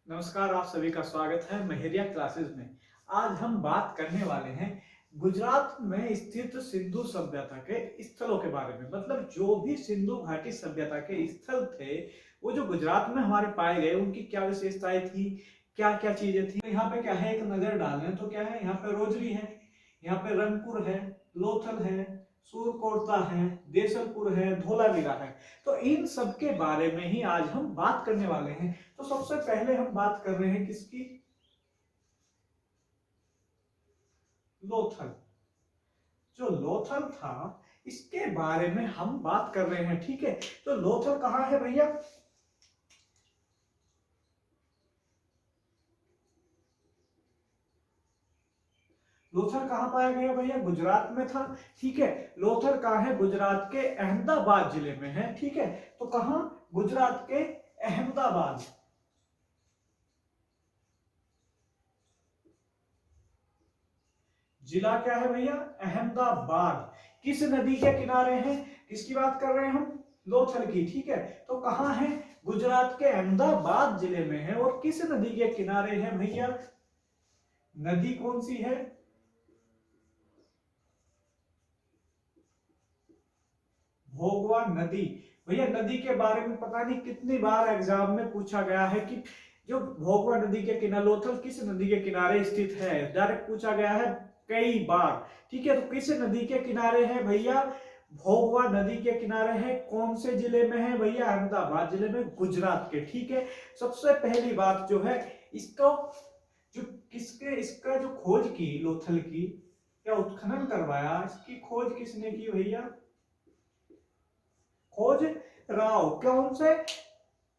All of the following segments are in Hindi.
नमस्कार, आप सभी का स्वागत है महिरिया क्लासेस में। आज हम बात करने वाले हैं गुजरात में स्थित सिंधु सभ्यता के स्थलों के बारे में। मतलब जो भी सिंधु घाटी सभ्यता के स्थल थे वो जो गुजरात में हमारे पाए गए, उनकी क्या विशेषताएं थी, क्या क्या चीजें थी। तो यहाँ पे क्या है, एक नजर डालें तो क्या है, यहाँ पे रोजरी है, यहाँ पे रंगपुर है, लोथल है, सूरकोटता है, देसलपुर है, धोलावीरा है। तो इन सब के बारे में ही आज हम बात करने वाले हैं। तो सबसे पहले हम बात कर रहे हैं किसकी, लोथल। जो लोथल था इसके बारे में हम बात कर रहे हैं, ठीक है। तो लोथल कहाँ है भैया? लोथल कहाँ पाया गया भैया? गुजरात में था, ठीक है। लोथल कहाँ है? गुजरात के अहमदाबाद जिले में है, ठीक है। तो कहाँ? गुजरात के अहमदाबाद। जिला क्या है भैया? अहमदाबाद। किस नदी के किनारे है? किसकी बात कर रहे हैं हम? लोथल की, ठीक है। तो कहां है? गुजरात के अहमदाबाद जिले में है। और किस नदी के किनारे है भैया? नदी कौन सी है? भोगवा नदी। भैया नदी के बारे में पता नहीं कितनी बार एग्जाम में पूछा गया है कि जो भोगवा नदी के किनारे, लोथल किस नदी के किनारे स्थित है, डायरेक्ट पूछा गया है कई बार, ठीक है। तो किस नदी के किनारे है भैया? भोगवा नदी के किनारे है। कौन से जिले में है भैया? अहमदाबाद जिले में, गुजरात के, ठीक है। सबसे पहली बात जो है, इसको जो किसके इसका जो खोज की लोथल की, क्या उत्खनन करवाया, इसकी खोज किसने की भैया? खोज राव। कौन से?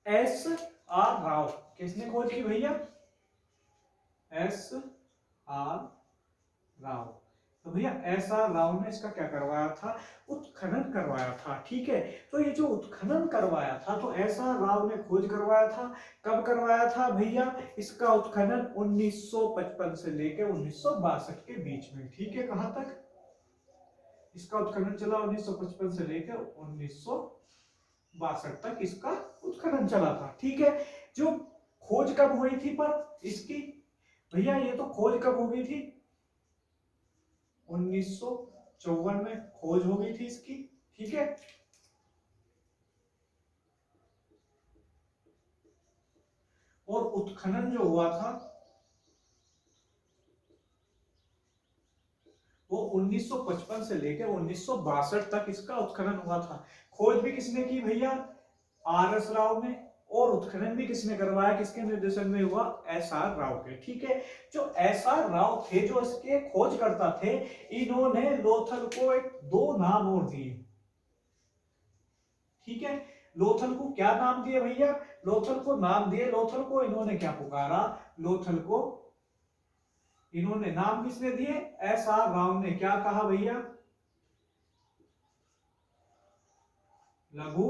S R Rao. किसने खोज की भैया? S R Rao. तो भैया एस आर राव ने इसका क्या करवाया था? उत्खनन करवाया था, ठीक है। तो ये जो उत्खनन करवाया था, तो एस आर राव ने खोज करवाया था। कब करवाया था भैया इसका उत्खनन? 1955 से लेकर 1962 के बीच में, ठीक है। कहां तक इसका उत्खनन चला? 1955 से लेकर 1962 तक इसका उत्खनन चला था, ठीक है। जो खोज कब हुई थी पर इसकी भैया, ये तो खोज कब हो गई थी? 1954 में खोज हो गई थी इसकी, ठीक है। और उत्खनन जो हुआ था वो 1955 से लेकर 1962 तक इसका उत्खनन हुआ था। खोज भी किसने की भैया? आर एस राव ने। और उत्खनन भी किसने करवाया? किसके निर्देशन में हुआ? एस आर राव के, ठीक है। जो एस आर राव थे, जो इसके खोजकर्ता थे, इन्होंने लोथल को एक दो नाम और दिए, ठीक है। लोथल को क्या नाम दिए भैया? लोथल को नाम दिए, लोथल को इन्होंने क्या पुकारा? लोथल को इन्होंने नाम किसने दिए? एस आर राव ने क्या कहा भैया? लघु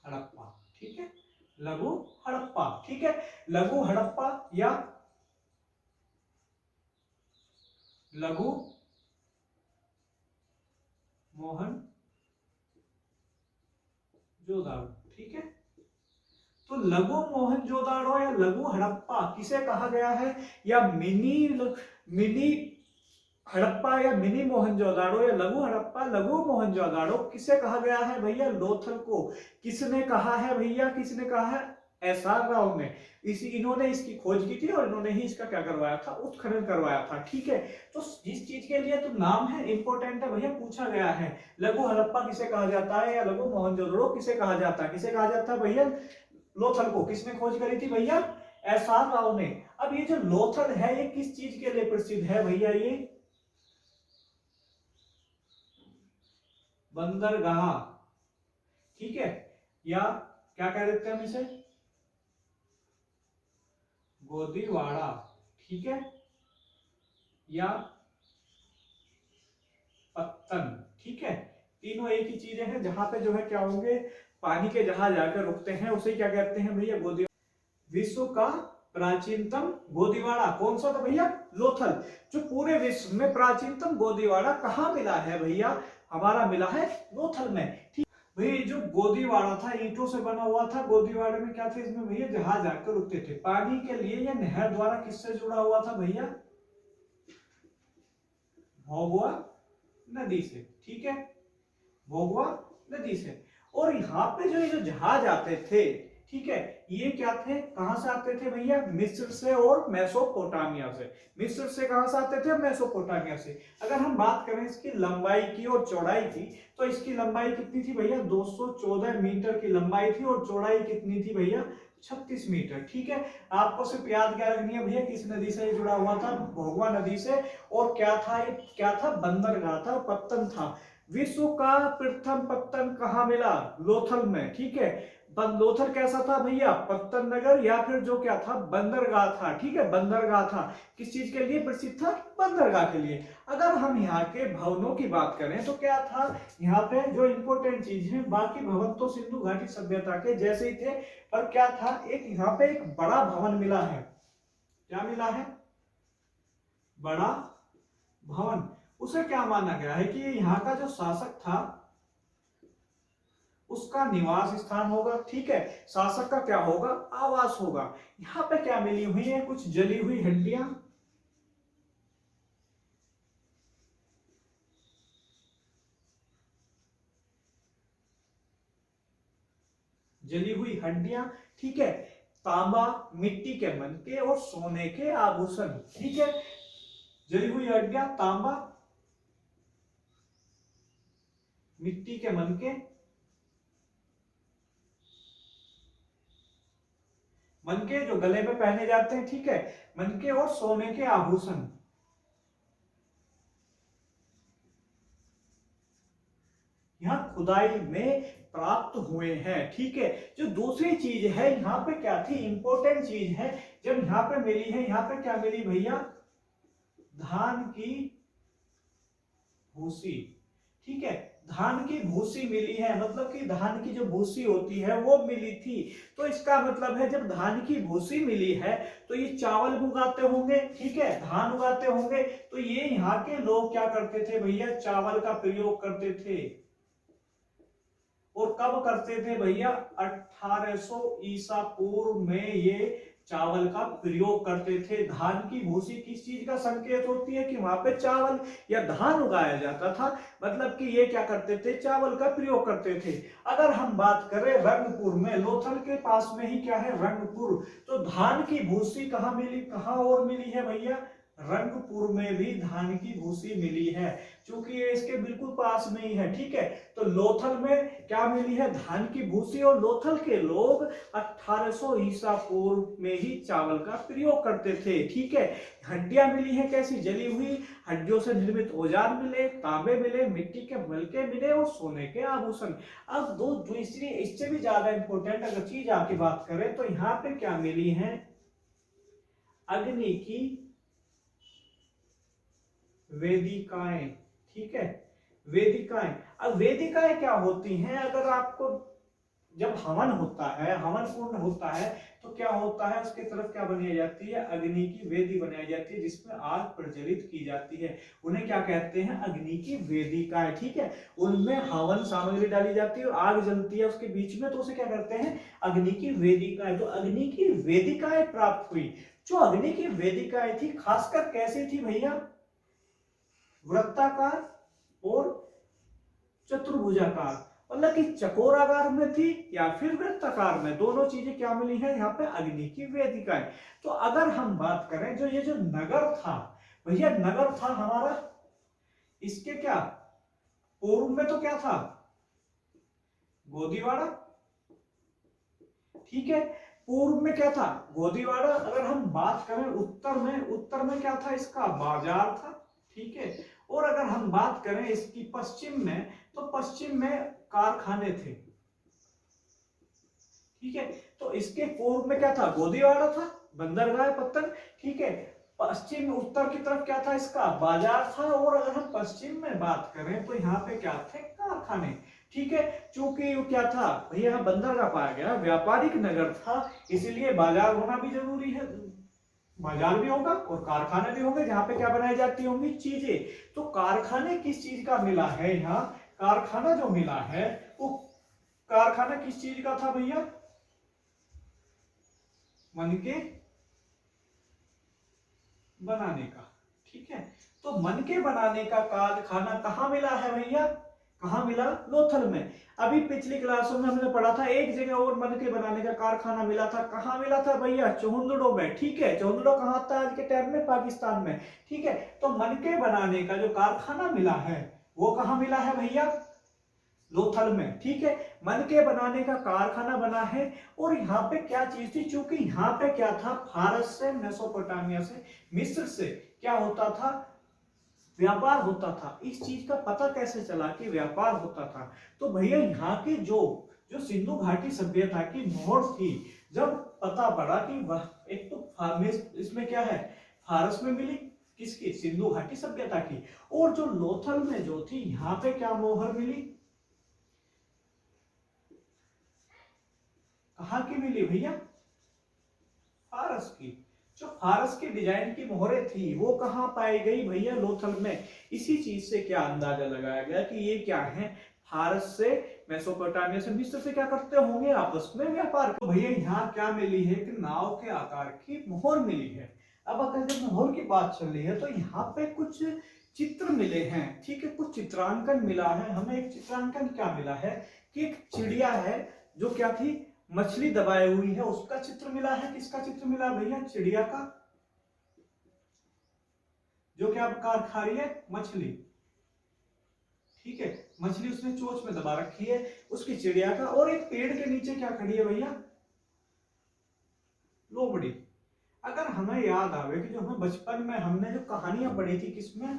हड़प्पा, ठीक है। लघु हड़प्पा, ठीक है। लघु हड़प्पा या लघु मोहन जोदाड़ो, ठीक है। तो लघु मोहनजोदाड़ो या लघु हड़प्पा किसे कहा गया है? या मिनी मिनी हड़प्पा या मिनी मोहनजोदाड़ो या लघु हड़प्पा लघु मोहनजोदाड़ो किसे कहा गया है भैया? लोथल को। किसने कहा है भैया? किसने कहा है? एस आर राव ने। इन्होंने इसकी खोज की थी और इन्होंने ही इसका क्या करवाया था? उत्खनन करवाया था, ठीक है। तो जिस चीज के लिए तो नाम है, इंपॉर्टेंट है भैया, पूछा गया है। लघु हड़प्पा किसे कहा जाता है या लघु मोहनजोदड़ो किसे कहा जाता है? किसे कहा जाता है भैया? लोथल को। किसने खोज करी थी भैया? एस आर राव ने। अब ये जो लोथल है ये किस चीज के लिए प्रसिद्ध है भैया? ये बंदरगाह, ठीक है। या क्या कह देते हैं हम इसे? गोदीवाड़ा, ठीक है। या पत्तन, ठीक है। तीनों एक ही चीजें हैं। जहां पे जो है क्या होंगे, पानी के जहाज आकर रुकते हैं, उसे क्या कहते हैं भैया? गोदी। विश्व का प्राचीनतम गोदीवाड़ा कौन सा था भैया? लोथल। जो पूरे विश्व में प्राचीनतम गोदीवाड़ा कहाँ मिला है भैया? हमारा मिला है लोथल में। ठीक भैया, जो गोदीवाड़ा था ईंटों से बना हुआ था, गोदीवाड़े में क्या थे, इसमें भैया जहाज आकर रुकते थे पानी के लिए। यह नहर द्वारा किससे जुड़ा हुआ था भैया, भोगवा नदी से। ठीक है, भोगवा नदी से। और यहाँ पे जो ये जो जहाज आते थे, ठीक है, ये क्या थे, कहां से आते थे भैया, मिस्र से और मेसोपोटामिया से। मिस्र से कहां से आते थे, मेसोपोटामिया से। अगर हम बात करें इसकी लंबाई की और चौड़ाई की, तो इसकी लंबाई कितनी थी भैया, 214 मीटर की लंबाई थी, और चौड़ाई कितनी थी भैया, 36 मीटर। ठीक है, आपको सिर्फ याद क्या रखनी है भैया, किस नदी से जुड़ा हुआ था, भोगवा नदी से। और क्या था, ये क्या था, बंदरगाह था, पत्तन था। विश्व का प्रथम पत्तन कहाँ मिला, लोथल में। ठीक है, लोथल कैसा था भैया, पत्तन नगर, या फिर जो क्या था, बंदरगाह था। ठीक है, बंदरगाह था, किस चीज के लिए प्रसिद्ध था, बंदरगाह के लिए। अगर हम यहाँ के भवनों की बात करें तो क्या था, यहाँ पे जो इंपोर्टेंट चीज है, बाकी भवन तो सिंधु घाटी सभ्यता के जैसे ही थे, पर क्या था, एक यहाँ पे एक बड़ा भवन मिला है। क्या मिला है, बड़ा भवन। उसे क्या माना गया है कि यहाँ का जो शासक था उसका निवास स्थान होगा। ठीक है, शासक का क्या होगा, आवास होगा। यहाँ पे क्या मिली हुई है, कुछ जली हुई हड्डियां, जली हुई हड्डियां। ठीक है, तांबा, मिट्टी के मनके और सोने के आभूषण। ठीक है, जली हुई हड्डियां, तांबा, मिट्टी के मनके, मनके जो गले में पहने जाते हैं। ठीक है, मनके और सोने के आभूषण यहाँ खुदाई में प्राप्त हुए हैं। ठीक है, जो दूसरी चीज है यहाँ पे क्या थी, इंपॉर्टेंट चीज है, जब यहाँ पे मिली है, यहाँ पे क्या मिली भैया, धान की भूसी। ठीक है, धान की भूसी मिली है, मतलब कि धान की जो भूसी होती है वो मिली थी। तो इसका मतलब है जब धान की भूसी मिली है तो ये चावल उगाते होंगे। ठीक है, धान उगाते होंगे, तो ये यहाँ के लोग क्या करते थे भैया, चावल का प्रयोग करते थे। और कब करते थे भैया, 1800 ईसा पूर्व में ये चावल का प्रयोग करते थे। धान की भूसी किस चीज का संकेत होती है कि वहां पे चावल या धान उगाया जाता था, मतलब कि ये क्या करते थे, चावल का प्रयोग करते थे। अगर हम बात करें रंगपुर में, लोथल के पास में ही क्या है, रंगपुर, तो धान की भूसी कहाँ मिली, कहाँ और मिली है भैया, रंगपुर में भी धान की भूसी मिली है, क्योंकि ये इसके बिल्कुल पास में ही है। ठीक है, तो लोथल में क्या मिली है, धान की भूसी, और लोथल के लोग 1800 ईसा पूर्व में ही चावल का प्रयोग करते थे। ठीक है, हड्डियां मिली है, कैसी, जली हुई हड्डियों से निर्मित औजार मिले, तांबे मिले, मिट्टी के मलके मिले और सोने के आभूषण। अब दो दूसरी इससे भी ज्यादा इंपॉर्टेंट अगर चीज आपकी बात करें तो यहाँ पे क्या मिली है, अग्नि की वेदिकाएं। ठीक है, वेदिकाएं। अब वेदिकाएं क्या होती हैं, अगर आपको, जब हवन होता है, हवन पूर्ण होता है, तो क्या होता है, उसके तरफ क्या बनाई जाती है, अग्नि की वेदी बनाई जाती है, जिसमें आग प्रज्वलित की जाती है। उन्हें क्या कहते हैं, अग्नि की वेदिकाएं। ठीक है, उनमें हवन सामग्री डाली जाती है और आग जलती है उसके बीच में, तो उसे क्या करते हैं, अग्नि की वेदिकाएं। तो अग्नि की वेदिकाएं प्राप्त हुई। जो अग्नि की वेदिकाएं थी, खासकर कैसी थी भैया, वृत्ताकार और चतुर्भुजाकार, मतलब कि चकोराकार में थी या फिर वृत्ताकार में, दोनों चीजें क्या मिली है यहाँ पे, अग्नि की वेदिकाएं। तो अगर हम बात करें जो ये जो नगर था भैया, नगर था हमारा, इसके क्या पूर्व में तो क्या था, गोदीवाड़ा। ठीक है, पूर्व में क्या था, गोदीवाड़ा। अगर हम बात करें उत्तर में, उत्तर में क्या था, इसका बाजार था। ठीक है, और अगर हम बात करें इसकी पश्चिम में, तो पश्चिम में कारखाने थे। ठीक है, तो इसके पूर्व में क्या था, गोदीवाड़ा था, बंदरगाह पत्तन। ठीक है, पश्चिम में, उत्तर की तरफ क्या था, इसका बाजार था, और अगर हम पश्चिम में बात करें तो यहाँ पे क्या थे, कारखाने। ठीक है, चूंकि वो क्या था भैया, यहाँ बंदरगाह पाया गया, व्यापारिक नगर था, इसीलिए बाजार होना भी जरूरी है, बाजार भी होगा और कारखाने भी होंगे जहां पे क्या बनाई जाती होंगी, चीजें। तो कारखाने किस चीज का मिला है यहाँ, कारखाना जो मिला है वो कारखाना किस चीज का था भैया? मनके बनाने का। ठीक है, तो मनके बनाने का कारखाना कहाँ मिला है भैया? कहाँ मिला? लोथल में। अभी पिछली क्लासों में हमने पढ़ा था एक जगह और मनके बनाने का कारखाना मिला था। कहाँ मिला था भैया? चौहंदड़ो में। ठीक है, चौहंदड़ो कहाँ आता है आज के टाइम में? पाकिस्तान में। ठीक है, तो मनके बनाने का जो कारखाना मिला है वो कहाँ मिला है भैया? लोथल में। ठीक है, मनके बनाने का कारखाना बना है। और यहाँ पे क्या चीज थी? चूंकि यहाँ पे क्या था, फारस से, मेसोपोटामिया से, मिस्र से क्या होता था? व्यापार होता था। इस चीज का पता कैसे चला कि व्यापार होता था? तो भैया यहाँ की जो जो सिंधु घाटी सभ्यता की मोहर थी, जब पता पड़ा कि वह एक तो इसमें क्या है, फारस में मिली, किसकी? सिंधु घाटी सभ्यता की। और जो लोथल में जो थी, यहाँ पे क्या मोहर मिली? कहाँ की मिली भैया? फारस की। जो फारस के डिजाइन की मोहरें थी वो कहाँ पाई गई भैया? लोथल में। इसी चीज से क्या अंदाजा लगाया गया कि ये क्या है, फारस से, मेसोपोटामिया से, मिस्र से क्या करते होंगे? आपस में व्यापार। तो भैया यहाँ क्या मिली है कि नाव के आकार की मोहर मिली है। अब अगर जब मोहर की बात चल रही है तो यहाँ पे कुछ चित्र मिले हैं। ठीक है, कुछ चित्रांकन मिला है हमें। एक चित्रांकन क्या मिला है कि एक चिड़िया है जो क्या थी, मछली दबाई हुई है, उसका चित्र मिला है। किसका चित्र मिला भैया? चिड़िया का, जो क्या खा रही है? मछली। ठीक है, मछली उसने चोंच में दबा रखी है, उसकी चिड़िया का। और एक पेड़ के नीचे क्या खड़ी है भैया? लोमड़ी। अगर हमें याद आवे कि जो हमें बचपन में हमने जो कहानियां पढ़ी थी, किसमें?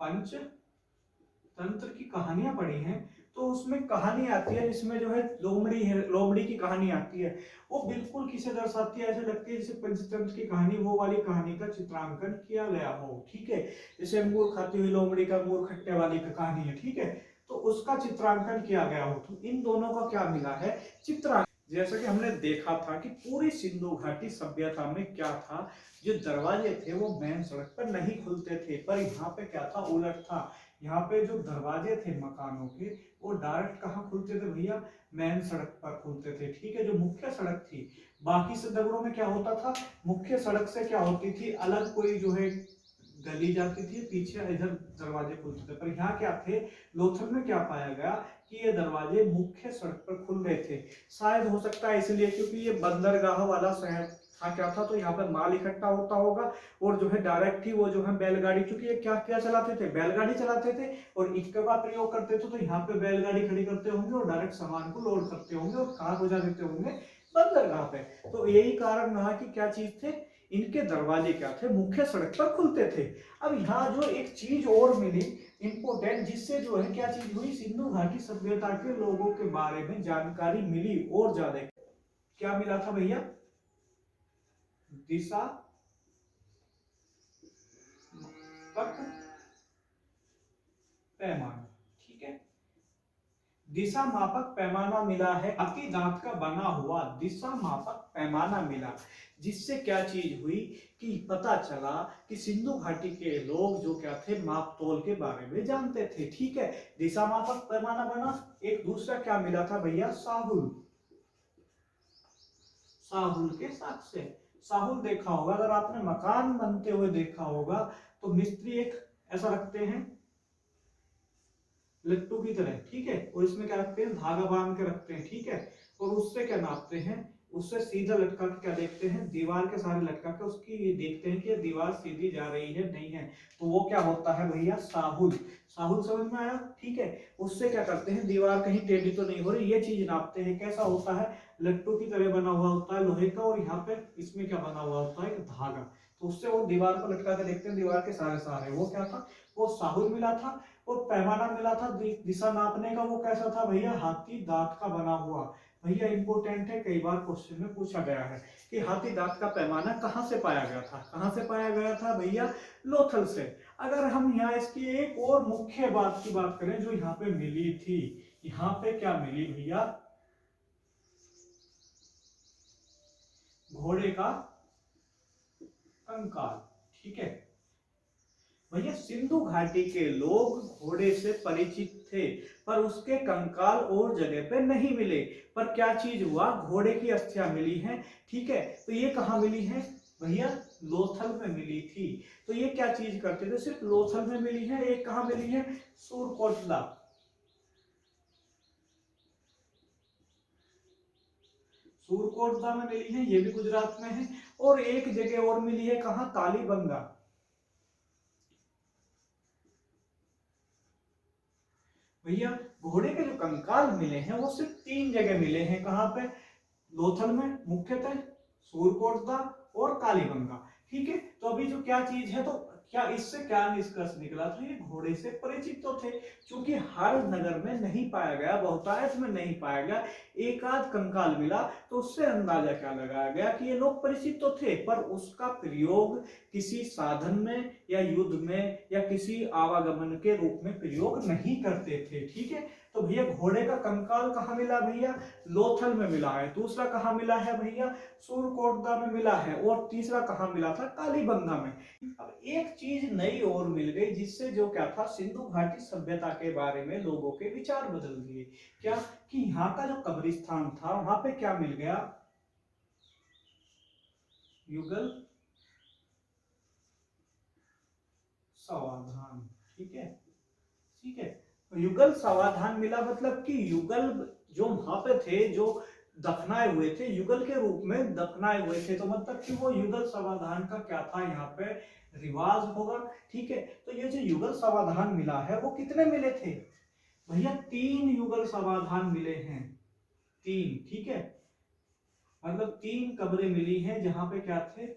पंच तंत्र की कहानियां पढ़ी हैं, तो उसमें कहानी आती है जिसमें जो है लोमड़ी है, लोमड़ी की कहानी आती है। वो बिल्कुल किसे दर्शाती है? ऐसे लगती है जैसे पंचतंत्र की कहानी, वो वाली कहानी का चित्रांकन किया गया हो। ठीक है, जैसे अंगूर खाती हुई लोमड़ी का, अंगूर खट्टे वाली का कहानी है। ठीक है, तो उसका चित्रांकन किया गया हो। तो इन दोनों का क्या मिला है? चित्रांकन। जैसा कि हमने देखा था कि पूरी सिंधु घाटी सभ्यता में क्या था, जो दरवाजे थे वो मेन सड़क पर नहीं खुलते थे, पर यहाँ पे क्या था, उलट था। यहाँ पे जो दरवाजे थे मकानों के, वो डायरेक्ट कहाँ खुलते थे भैया? मेन सड़क पर खुलते थे। ठीक है, जो मुख्य सड़क थी, बाकी से नगरों में क्या होता था, मुख्य सड़क से क्या होती थी, अलग कोई जो है गली जाती थी, पीछे इधर दरवाजे खुलते थे। पर यहाँ क्या थे, लोथल में क्या पाया गया कि ये दरवाजे मुख्य सड़क पर खुल रहे थे। शायद हो सकता है इसलिए क्योंकि ये बंदरगाह वाला शहर था, क्या था, तो यहाँ पर माल इकट्ठा होता होगा। और जो है डायरेक्ट ही वो जो है बैलगाड़ी, क्योंकि ये क्या क्या चलाते थे, बैलगाड़ी चलाते थे और ईंटों का प्रयोग करते थे। तो यहाँ पे बैलगाड़ी खड़ी करते होंगे और डायरेक्ट सामान को लोड करते होंगे और कहाँ पहुंचा देते होंगे? बंदरगाह पे। तो यही कारण रहा कि क्या चीज थे, इनके दरवाजे क्या थे, मुख्य सड़क पर खुलते थे। अब यहाँ जो एक चीज और मिली इंपोर्टेंट, जिससे जो है क्या चीज हुई, सिंधु घाटी सभ्यता के लोगों के बारे में जानकारी मिली और ज्यादा। क्या मिला था भैया? दिशा पक पैमाना। ठीक है, दिशा मापक पैमाना मिला है, हाथी दांत का बना हुआ दिशा मापक पैमाना मिला। जिससे क्या चीज हुई कि पता चला कि सिंधु घाटी के लोग जो क्या थे, माप तोल के बारे में जानते थे। ठीक है, दिशा मापक पैमाना बना। एक दूसरा क्या मिला था भैया? साहुल। साहुल के साथ से, साहुल देखा होगा अगर आपने मकान बनते हुए देखा होगा, तो मिस्त्री एक ऐसा रखते हैं लट्टू की तरह। ठीक है, और इसमें क्या रखते हैं, धागा बांध के रखते हैं। ठीक है, और उससे क्या नापते हैं, उससे सीधा लटका के क्या देखते हैं, दीवार के सारे लटका के उसकी ये देखते हैं कि ये दीवार सीधी जा रही है नहीं है। तो वो क्या होता है भैया? साहुल। साहुल समझ में आया? ठीक है, उससे क्या करते हैं, दीवार कहीं टेढ़ी तो नहीं हो रही, ये चीज नापते हैं। कैसा होता है? लट्टू की तरह बना हुआ होता है लोहे का, और यहाँ पे इसमें क्या बना हुआ होता है, एक धागा। तो उससे वो दीवार को लटका के देखते हैं, दीवार के सारे सहारे। वो क्या था? वो साहुल मिला था। और पैमाना मिला था दिशा नापने का, वो कैसा था भैया? हाथी दांत का बना हुआ। भैया इंपोर्टेंट है, कई बार क्वेश्चन में पूछा गया है कि हाथी दांत का पैमाना कहाँ से पाया गया था? कहाँ से पाया गया था भैया? लोथल से। अगर हम यहाँ इसकी एक और मुख्य बात की बात करें जो यहाँ पे मिली थी, यहाँ पे क्या मिली भैया? घोड़े का कंकाल। ठीक है, भैया सिंधु घाटी के लोग घोड़े से परिचित थे, पर उसके कंकाल और जगह पे नहीं मिले। पर क्या चीज हुआ, घोड़े की अस्थियां मिली हैं। ठीक है, तो ये कहाँ मिली है भैया, लोथल में मिली थी। तो ये क्या चीज करते थे, सिर्फ लोथल में मिली है। एक कहाँ मिली है, सूरकोटला, सूरकोटला में मिली है, ये भी गुजरात में है। और एक जगह और मिली है, कहाँ, कालीबंगा। भैया घोड़े के जो कंकाल मिले हैं वो सिर्फ 3 जगह मिले हैं, कहाँ पे, लोथल में मुख्यतः, सूरकोटला और कालीबंगा। ठीक है, तो अभी जो क्या चीज है, तो क्या इससे क्या निष्कर्ष निकला, तो ये घोड़े से परिचित तो थे, क्योंकि हर नगर में नहीं पाया गया, बहुतायत में नहीं पाया गया, एक आध कंकाल मिला, तो उससे अंदाजा क्या लगाया गया कि ये लोग परिचित तो थे, पर उसका प्रयोग किसी साधन में या युद्ध में या किसी आवागमन के रूप में प्रयोग नहीं करते थे। ठीक है, तो भैया घोड़े का कंकाल कहाँ मिला भैया, लोथल में मिला है। दूसरा कहाँ मिला है भैया, सूरकोटला में मिला है। और तीसरा कहाँ मिला था, कालीबंगा में। अब एक चीज नई और मिल गई, जिससे जो क्या था, सिंधु घाटी सभ्यता के बारे में लोगों के विचार बदल दिए। क्या, कि यहाँ का जो कब्रिस्तान था वहां पे क्या मिल गया, युगल समाधान। ठीक है, ठीक है, तो युगल समाधान मिला, मतलब कि युगल जो वहां पे थे, जो दफनाए हुए थे, युगल के रूप में दफनाए हुए थे, तो मतलब कि वो युगल समाधान का क्या था, यहाँ पे रिवाज होगा। ठीक है, तो ये जो युगल समाधान मिला है वो कितने मिले थे भैया, 3 युगल समाधान मिले हैं, 3। ठीक है, मतलब 3 कब्रें मिली हैं जहां पे क्या थे,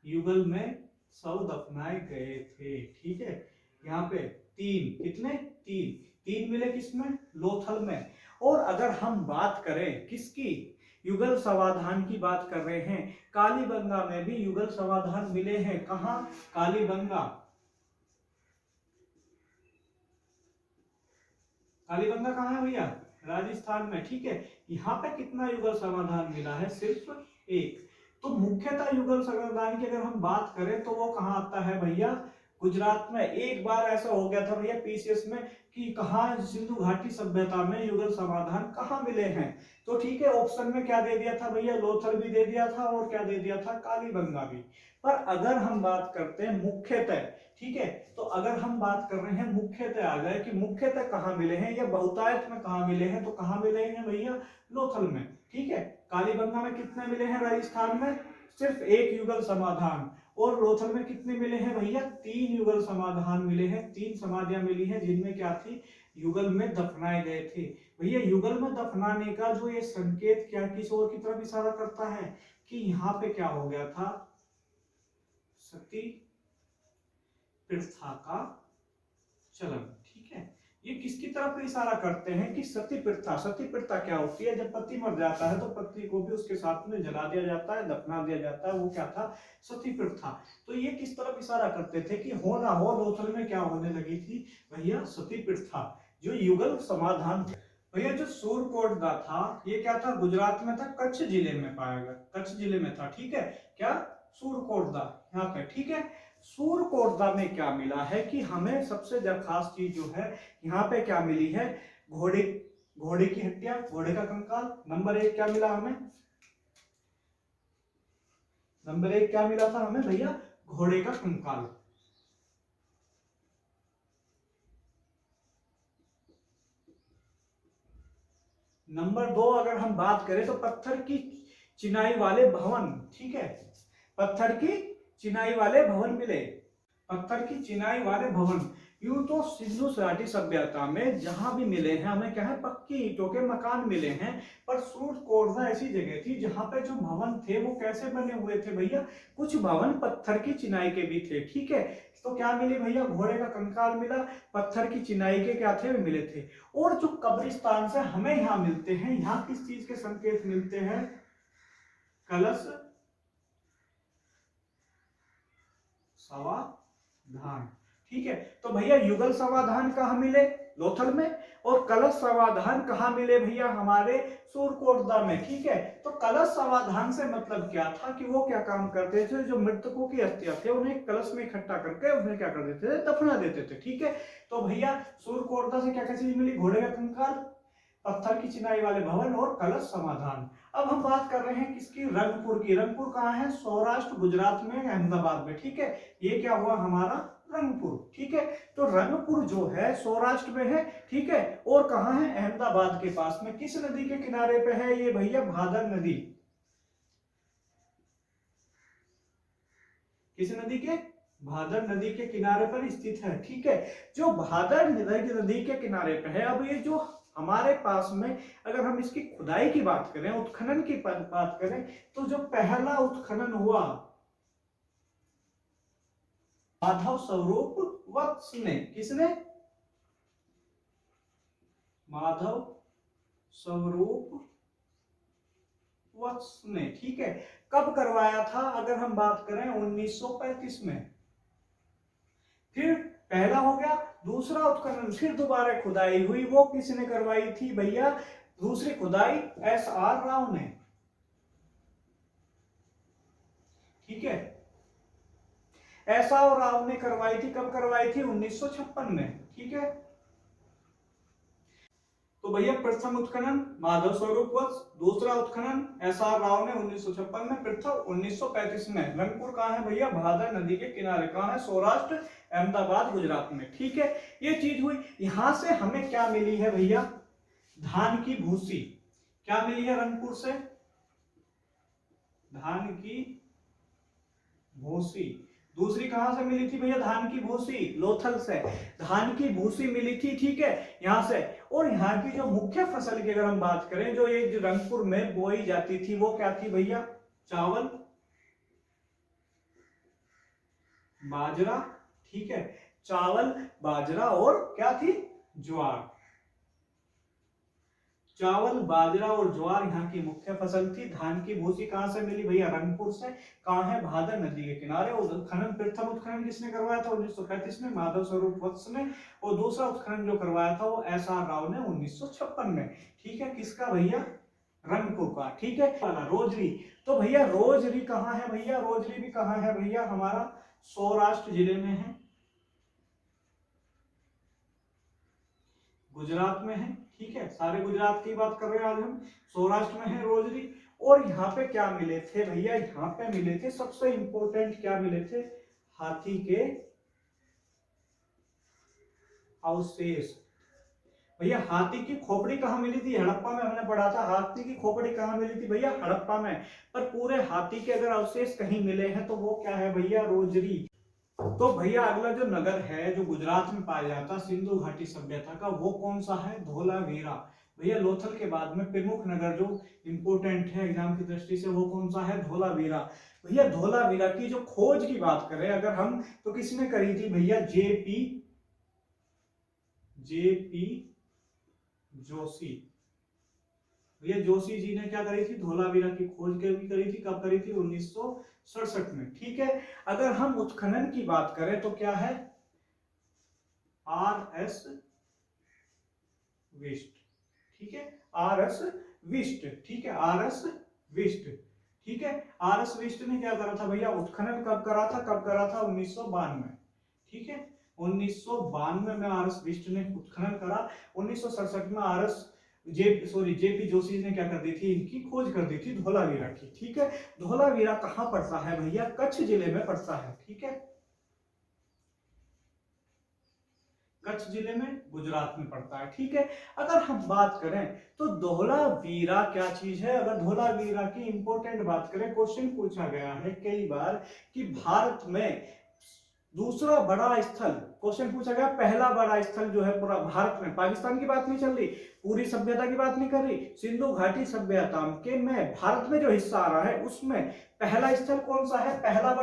युगल में सब दफनाए गए थे। ठीक है, यहाँ पे 3, कितने, 3, 3 मिले किसमें, लोथल में। और अगर हम बात करें किसकी, युगल समाधान की बात कर रहे हैं, कालीबंगा में भी युगल समाधान मिले हैं। कहाँ, कालीबंगा, कालीबंगा कहाँ है भैया, राजस्थान में। ठीक है, यहाँ पे कितना युगल समाधान मिला है, सिर्फ एक। तो मुख्यतः युगल समाधान की अगर हम बात करें तो वो कहाँ आता है भैया, गुजरात में। एक बार ऐसा हो गया था भैया पीसीएस में कि कहाँ, सिंधु घाटी सभ्यता में युगल समाधान कहाँ मिले हैं। तो ठीक है, ऑप्शन में क्या दे दिया था भैया, लोथल भी दे दिया था और क्या दे दिया था, कालीबंगा भी। पर अगर हम बात करते हैं मुख्यतः, ठीक है, तो अगर हम बात कर रहे हैं मुख्यतः, आ गए कि मुख्यतः कहाँ मिले हैं या बहुतायत में कहाँ मिले हैं, तो कहाँ मिले हैं भैया, लोथल में। ठीक है, कालीबंगा में कितने मिले हैं, राजस्थान में सिर्फ एक युगल समाधान। और लोथल में कितने मिले हैं भैया, 3 युगल समाधान मिले हैं, 3 समाधियां मिली हैं, जिनमें क्या थी, युगल में दफनाए गए थे। भैया युगल में दफनाने का जो ये संकेत क्या, किस ओर की तरफ इशारा करता है, कि यहाँ पे क्या हो गया था, सती प्रथा का चलन। ठीक है, ये किसकी तरफ इशारा करते हैं, कि सती प्रथा। सती प्रथा क्या होती है, जब पति मर जाता है तो पत्नी को भी उसके साथ में जला दिया जाता है, दफना दिया जाता है, वो क्या था, सती प्रथा। तो ये किस तरफ इशारा करते थे, कि हो ना हो लोथल में क्या होने लगी थी भैया, सती प्रथा। जो युगल समाधान थे भैया, जो सूरकोटला था ये क्या था, गुजरात में था, कच्छ जिले में पाया गया, कच्छ जिले में था। ठीक है, क्या, सूरकोटला यहाँ पे। ठीक है, सूरकोटला में क्या मिला है, कि हमें सबसे खास चीज जो है यहाँ पे क्या मिली है, घोड़े, घोड़े की हड्डियां, घोड़े का कंकाल। नंबर 1 क्या मिला हमें, नंबर 1 क्या मिला था हमें भैया, घोड़े का कंकाल। नंबर 2 अगर हम बात करें तो पत्थर की चिनाई वाले भवन। ठीक है, पत्थर की चिनाई वाले भवन मिले, पत्थर की चिनाई वाले भवन। यूं तो सिंधु घाटी सभ्यता में जहां भी मिले हैं हमें क्या है, पक्की ईंटों के मकान मिले हैं। पर सूरकोटला ऐसी जगह थी जहां पे जो भवन थे वो कैसे बने हुए थे भैया, कुछ भवन पत्थर की चिनाई के भी थे। ठीक है, तो क्या मिली भैया, घोड़े का कंकाल मिला, पत्थर की चिनाई के क्या थे, मिले थे। और जो कब्रिस्तान से हमें यहाँ मिलते हैं, यहाँ किस चीज के संकेत मिलते हैं, कलश समाधान। ठीक है, तो भैया युगल समाधान कहाँ मिले, लोथल में, और कलश समाधान कहाँ मिले भैया, हमारे सूरकोटदा में। ठीक है, तो कलश समाधान से मतलब क्या था कि वो क्या काम करते थे, जो मृतकों की अस्थियां थे उन्हें कलश में इकट्ठा करके उन्हें क्या कर देते थे, दफना देते थे। ठीक है, तो भैया सूरकोटदा से क्या क्या चीज मिली, घोड़े का कंकाल, पत्थर की चिनाई वाले भवन और कलश समाधान। अब हम बात कर रहे हैं किसकी, रंगपुर की। रंगपुर कहाँ है, सौराष्ट्र गुजरात में, अहमदाबाद में। ठीक है, ये क्या हुआ हमारा रंगपुर। ठीक है, तो रंगपुर जो है सौराष्ट्र में है। ठीक है, और कहाँ है, अहमदाबाद के पास में। किस नदी के किनारे पे है ये भैया, भादर नदी। किस नदी के, भादर नदी के किनारे पर स्थित है। ठीक है, जो भादर नदी के किनारे पे है। अब ये जो हमारे पास में, अगर हम इसकी खुदाई की बात करें, उत्खनन की बात करें, तो जो पहला उत्खनन हुआ माधव स्वरूप वत्स ने, किसने, माधव स्वरूप वत्स ने। ठीक है, कब करवाया था, अगर हम बात करें 1935 में। फिर पहला हो गया, दूसरा उत्खनन फिर दोबारा खुदाई हुई, वो किसने करवाई थी भैया, दूसरी खुदाई SR राव ने। ठीक है, SR राव ने करवाई थी, कब करवाई थी, 1956 में। ठीक है, तो भैया प्रथम उत्खनन माधव स्वरूप वत्स, दूसरा उत्खनन SR राव ने 1956 में, प्रथम 1935 में। रंगपुर कहाँ है भैया, भादर नदी के किनारे। कहाँ है, सौराष्ट्र, अहमदाबाद, गुजरात में। ठीक है, ये चीज हुई। यहां से हमें क्या मिली है भैया, धान की भूसी। क्या मिली है रंगपुर से, धान की भूसी। दूसरी कहां से मिली थी भैया, धान की भूसी, लोथल से धान की भूसी मिली थी। ठीक है, यहां से। और यहाँ की जो मुख्य फसल की अगर हम बात करें, जो ये जो रंगपुर में बोई जाती थी, वो क्या थी भैया, चावल, बाजरा। ठीक है, चावल, बाजरा और क्या थी, ज्वार। चावल, बाजरा और ज्वार यहाँ की मुख्य फसल थी। धान की भूसी कहां से मिली भैया, रंगपुर से। कहां है, भादर नदी के किनारे। और उत्खनन, प्रथम उत्खनन किसने करवाया था, 1935 में, माधव स्वरूप वत्स ने। और दूसरा उत्खनन जो करवाया था वो SR राव ने 1956 में। ठीक है, किसका भैया, रंगपुर का। ठीक है, रोजरी। तो भैया रोजरी कहाँ है भैया, रोजरी भी कहाँ है भैया, हमारा सौराष्ट्र जिले में है, गुजरात में है। ठीक है, सारे गुजरात की बात कर रहे हैं आज हम। सौराष्ट्र में है रोजरी। और यहाँ पे क्या मिले थे भैया, यहाँ पे मिले थे सबसे इंपॉर्टेंट, क्या मिले थे, हाथी के अवशेष। भैया हाथी की खोपड़ी कहाँ मिली थी, हड़प्पा में। हमने पढ़ा था हाथी की खोपड़ी कहाँ मिली थी भैया, हड़प्पा में। पर पूरे हाथी के अगर अवशेष कहीं मिले हैं तो वो क्या है भैया, रोजरी। तो भैया अगला जो नगर है जो गुजरात में पाया जाता सिंधु घाटी सभ्यता का, वो कौन सा है, धोलावीरा। भैया लोथल के बाद में प्रमुख नगर जो इंपोर्टेंट है एग्जाम की दृष्टि से, वो कौन सा है, धोलावीरा। भैया धोलावीरा की जो खोज की बात करें अगर हम, तो किसने करी थी भैया, जेपी जोशी। भैया जोशी जी ने क्या करी थी, धोलावीरा की खोज भी करी थी। कब करी थी, 1967 में। ठीक है, अगर हम उत्खनन की बात करें तो क्या है, RS विष्ट। ठीक है, RS विष्ट। ठीक है, RS विष्ट। ठीक है, RS विष्ट ने क्या करा था भैया, उत्खनन कब करा था, 1992। ठीक है, 1992 में RS विष्ट ने उत्खनन करा। 1967 में जेपी जोशी ने क्या कर दी थी, इनकी खोज कर दी थी, धोलावीरा की। ठीक है, धोलावीरा कहां पड़ता है भैया, कच्छ जिले में पड़ता है। ठीक है, कच्छ जिले में, गुजरात में पड़ता है। ठीक है, अगर हम बात करें तो धोलावीरा क्या चीज है, अगर धोलावीरा की इंपॉर्टेंट बात करें, क्वेश्चन पूछा गया है कई बार कि भारत में दूसरा बड़ा स्थल, क्वेश्चन पूछा गया पहला बड़ा स्थल जो है पूरा भारत में, पाकिस्तान की बात नहीं चल रही, पूरी सभ्यता की बात नहीं कर रही, सिंधु घाटी सभ्यता के में भारत में जो हिस्सा आ रहा है उसमें पहला स्थल कौन सा है, पहला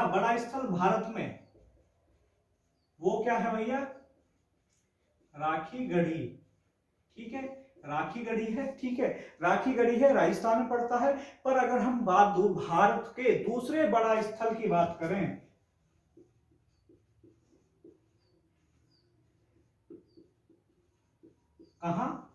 बड़ा स्थल भारत में, वो क्या है भैया, राखी गढ़ी। ठीक है, राखी गढ़ी है। ठीक है, राखी गढ़ी है, राजस्थान में पड़ता है। पर अगर हम बात भारत के दूसरे बड़ा स्थल की बात करें, कहाँ,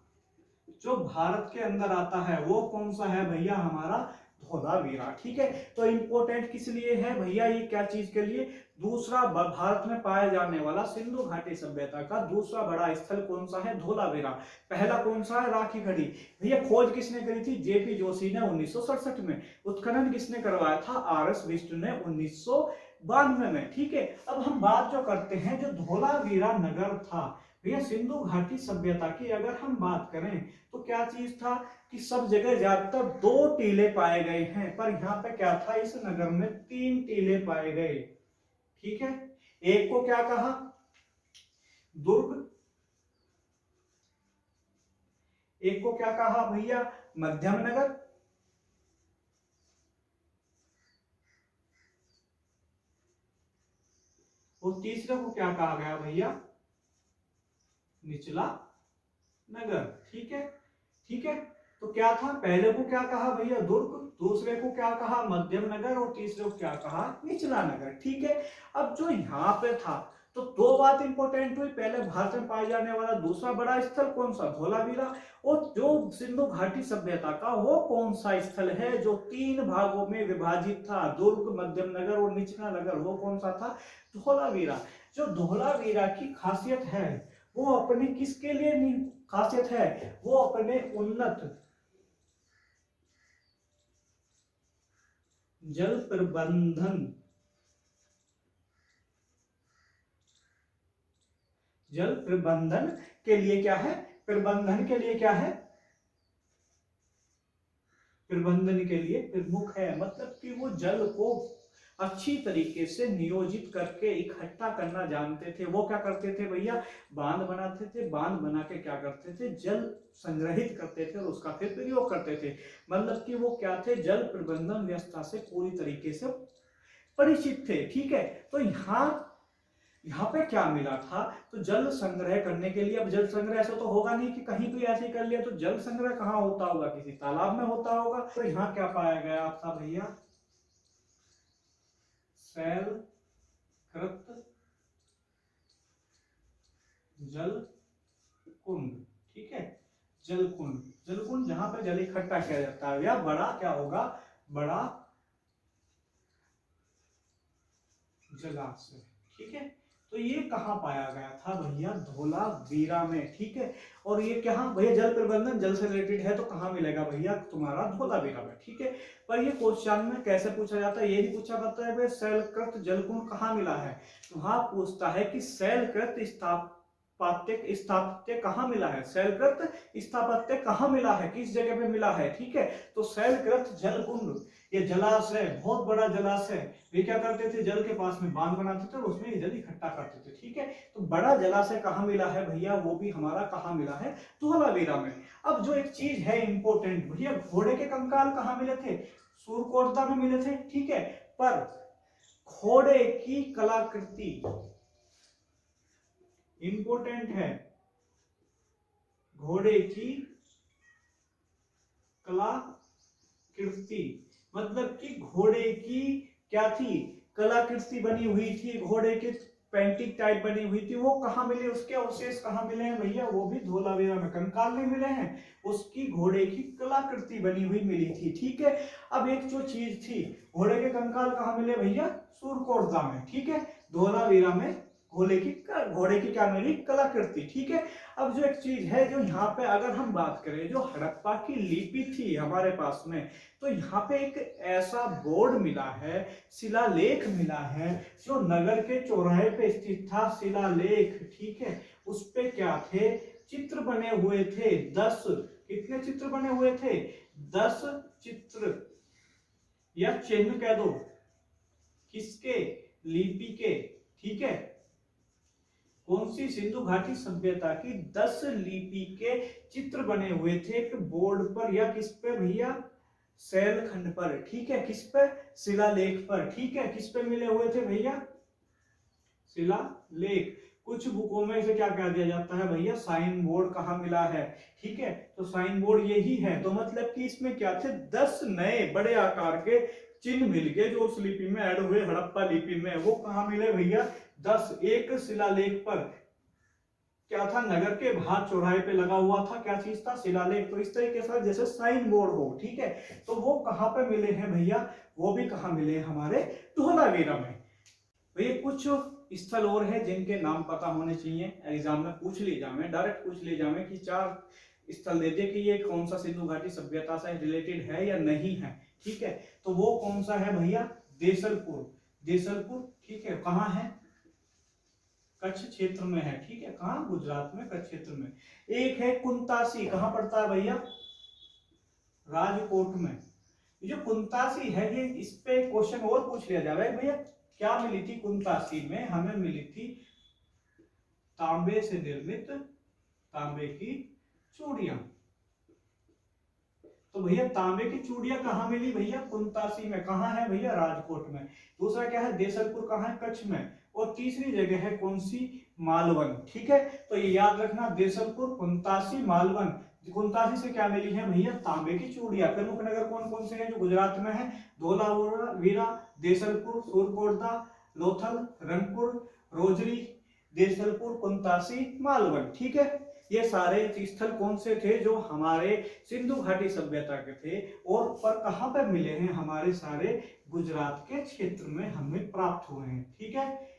जो भारत के अंदर आता है वो कौन सा है भैया, हमारा धोलावीरा। ठीक है, तो इंपोर्टेंट किस लिए है भैया, ये क्या चीज के लिए, दूसरा भारत में पाया जाने वाला सिंधु घाटी सभ्यता का दूसरा बड़ा स्थल कौन सा है, धोलावीरा। पहला कौन सा है, राखी गढ़ी। भैया खोज किसने करी थी, जेपी जोशी ने 1967 में। उत्खनन किसने करवाया था, आर एस बिष्ट ने 1992 में। ठीक है, अब हम बात जो करते हैं, जो धोलावीरा नगर था भैया सिंधु घाटी सभ्यता की अगर हम बात करें तो क्या चीज था कि सब जगह ज्यादातर 2 टीले पाए गए हैं, पर यहाँ पे क्या था, इस नगर में 3 टीले पाए गए। ठीक है, एक को क्या कहा, दुर्ग, एक को क्या कहा भैया, मध्यम नगर, और तीसरे को क्या कहा गया भैया, निचला नगर। ठीक है, ठीक है, तो क्या था, पहले को क्या कहा भैया, दुर्ग, दूसरे को क्या कहा, मध्यम नगर, और तीसरे को क्या कहा, निचला नगर। ठीक है, अब जो यहाँ पे था तो 2 बात इंपॉर्टेंट हुई, पहले भारत में पाए जाने वाला दूसरा बड़ा स्थल कौन सा, धोलावीरा, और जो सिंधु घाटी सभ्यता का वो कौन सा स्थल है जो 3 भागों में विभाजित था, दुर्ग, मध्यम नगर और निचला नगर, वो कौन सा था, धोलावीरा। जो धोलावीरा की खासियत है वो अपने किसके लिए खासियत है, वो अपने उन्नत जल प्रबंधन, जल प्रबंधन के लिए क्या है, प्रबंधन के लिए क्या है, प्रबंधन के लिए प्रमुख है। मतलब कि वो जल को अच्छी तरीके से नियोजित करके इकट्ठा करना जानते थे। वो क्या करते थे भैया, बांध बनाते थे, बांध बना के क्या करते थे, जल संग्रहित करते थे और उसका फिर प्रयोग करते थे। मतलब कि वो क्या थे, जल प्रबंधन व्यवस्था से पूरी तरीके से परिचित थे। ठीक है, तो यहाँ पे क्या मिला था, तो जल संग्रह करने के लिए, अब जल संग्रह ऐसा तो होगा नहीं कि कहीं भी ऐसे कर लिया, तो जल संग्रह कहाँ होता होगा, किसी तालाब में होता होगा। तो यहाँ क्या पाया गया आपका भैया, शैलकृत जल कुंड। ठीक है, जल कुंड, जल कुंड जहां पर जल इकट्ठा किया जाता है, या बड़ा क्या होगा, बड़ा जलाशय। ठीक है, तो ये कहाँ पाया गया था भैया, धोलावीरा में। ठीक है, और ये कहाँ भैया, जल प्रबंधन जल से रिलेटेड है तो कहाँ मिलेगा भैया, तुम्हारा धोलावीरा में। ठीक है, पर ये क्वेश्चन में कैसे पूछा जाता है, ये नहीं पूछा जाता है भाई शैलकृत जलकुंड कहाँ मिला है, तो वहां पूछता है कि शैलकृत स्थापत्य कहाँ मिला है, शैलकृत स्थापत्य कहाँ मिला है, किस जगह पे मिला है। ठीक है, तो शैलकृत जलकुंड, ये जलाशय, बहुत बड़ा जलाशय, वे क्या करते थे, जल के पास में बांध बनाते थे और उसमें ये जल इकट्ठा करते थे। ठीक है, तो बड़ा जलाशय कहाँ मिला है भैया, वो भी हमारा कहाँ मिला है, धोलावीरा में। अब जो एक चीज है इंपॉर्टेंट भैया, घोड़े के कंकाल कहाँ मिले थे, सूरकोटदा में मिले थे। ठीक है, पर घोड़े की कलाकृति इंपॉर्टेंट है, घोड़े की कलाकृति, मतलब कि घोड़े की क्या थी, कलाकृति बनी हुई थी, घोड़े के पेंटिंग टाइप बनी हुई थी, वो कहाँ मिले, उसके अवशेष कहाँ मिले हैं भैया, वो भी धोलावीरा में, कंकाल नहीं मिले हैं, उसकी घोड़े की कलाकृति बनी हुई मिली थी। ठीक है, अब एक जो चीज थी, घोड़े के कंकाल कहाँ मिले भैया, सूरकोटदा में। ठीक है, धोलावीरा में घोड़े की क्या मिली, कलाकृति। ठीक है, अब जो एक चीज है, जो यहाँ पे अगर हम बात करें, जो हड़प्पा की लिपि थी हमारे पास में, तो यहाँ पे एक ऐसा बोर्ड मिला है, शिलालेख मिला है, जो नगर के चौराहे पे स्थित था, शिलालेख। ठीक है, उस पे क्या थे, चित्र बने हुए थे 10, कितने चित्र बने हुए थे, 10 चित्र या चिन्ह कह दो, किसके, लिपि के। ठीक है, कौन सी, सिंधु घाटी सभ्यता की 10 लिपि के चित्र बने हुए थे एक बोर्ड पर, या किस पे भैया, शैलखंड पर। ठीक है, किस पे, शिलालेख पर। ठीक है, किस पे मिले हुए थे भैया, शिलालेख। कुछ बुकों में इसे क्या कह दिया जाता है भैया, साइन बोर्ड कहाँ मिला है। ठीक है, तो साइन बोर्ड यही है, तो मतलब कि इसमें क्या थे, 10 नए बड़े आकार के चिन्ह मिल गए जो उस लिपि में ऐड हुए, हड़प्पा लिपि में। वो कहाँ मिले भैया, 10 एक शिलालेख पर। क्या था, नगर के बाहर चौराहे पे लगा हुआ था, क्या चीज था, शिलालेख। तो इस तरीके से जैसे साइन बोर्ड हो, ठीक है। तो वो कहाँ पे मिले हैं भैया, वो भी कहाँ मिले हैं, हमारे धौलावीरा में। भैया कुछ स्थल और है जिनके नाम पता होने चाहिए, एग्जाम में पूछ ले जावे, डायरेक्ट पूछ ले जावे कि 4 स्थल दे दे कि ये कौन सा सिंधु घाटी सभ्यता से रिलेटेड है या नहीं है, ठीक है। तो वो कौन सा है भैया, देसलपुर। देसलपुर, ठीक है, कहाँ है, कच्छ क्षेत्र में है, ठीक है। कहाँ, गुजरात में, कच्छ क्षेत्र में। एक है कुंतासी, कहाँ पड़ता है भैया, राजकोट में। ये जो कुंतासी है, ये इस पे क्वेश्चन और पूछ लिया जाए भैया, क्या मिली थी कुंतासी में, हमें मिली थी तांबे से निर्मित, तांबे की चूड़ियां। तो भैया तांबे की चूड़ियां कहाँ मिली भैया, कुंतासी में। कहाँ है भैया, राजकोट में। दूसरा क्या है, देसलपुर कहाँ है, कच्छ में। और तीसरी जगह है कौन सी, मालवन, ठीक है। तो ये याद रखना, देसलपुर, कुंतासी, मालवन। कुंतासी से क्या मिली है भैया, तांबे की चूड़ियां। प्रमुख नगर कौन कौन से हैं जो गुजरात में है, धौलावीरा, देसलपुर, सूरकोटदा, लोथल, रंगपुर, रोजरी, देसलपुर, कुंतासी, मालवन, ठीक है। ये सारे स्थल कौन से थे जो हमारे सिंधु घाटी सभ्यता के थे, और पर कहां पर मिले हैं, हमारे सारे गुजरात के क्षेत्र में हमें प्राप्त हुए हैं, ठीक है।